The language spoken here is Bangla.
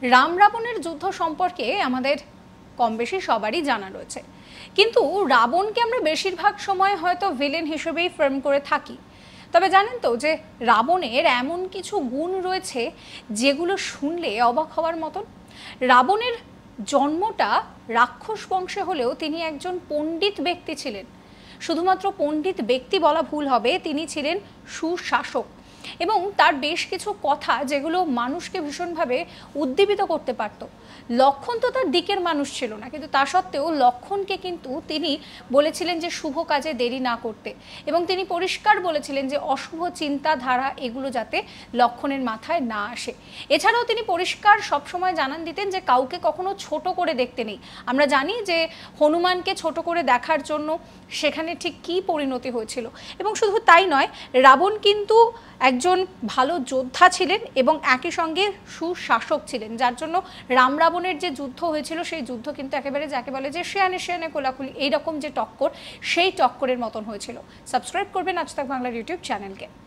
রাম রাবণের যুদ্ধ সম্পর্কে আমাদের কম বেশি সবারই জানা রয়েছে, কিন্তু রাবণকে আমরা বেশিরভাগ সময় হয়তো ভিলেন হিসেবেই ফ্রেম করে থাকি। তবে জানেন তো যে রাবণের এমন কিছু গুণ রয়েছে যেগুলো শুনলে অবাক হওয়ার মতন। রাবণের জন্মটা রাক্ষস বংশে হলেও তিনি একজন পণ্ডিত ব্যক্তি ছিলেন। শুধুমাত্র পণ্ডিত ব্যক্তি বলা ভুল হবে, তিনি ছিলেন সুশাসক এবং তার বেশ কিছু কথা যেগুলো মানুষকে ভীষণভাবে উদ্দীপিত করতে পারত। লক্ষণ তো তার দিকের মানুষ ছিল না, কিন্তু তা সত্ত্বেও লক্ষণকে কিন্তু তিনি বলেছিলেন যে শুভ কাজে দেরি না করতে, এবং তিনি পরিষ্কার বলেছিলেন যে অশুভ চিন্তাধারা এগুলো যাতে লক্ষণের মাথায় না আসে। এছাড়াও তিনি পরিষ্কার সবসময় জানান দিতেন যে কাউকে কখনো ছোট করে দেখতে নেই। আমরা জানি যে হনুমানকে ছোট করে দেখার জন্য সেখানে ঠিক কী পরিণতি হয়েছিল। এবং শুধু তাই নয়, রাবণ কিন্তু একজন ভালো যোদ্ধা ছিলেন এবং একই সঙ্গে সুশাসক ছিলেন, যার জন্য রাম রাবণের যে যুদ্ধ হয়েছিল সেই যুদ্ধ কিন্তু একেবারে যাকে বলে যে শেয়ানে শেয়ানে কোলাকুলি এইরকম যে টক্কর, সেই টক্করের মতন হয়েছিল। সাবস্ক্রাইব করবেন আজ তাক বাংলার ইউটিউব চ্যানেলকে।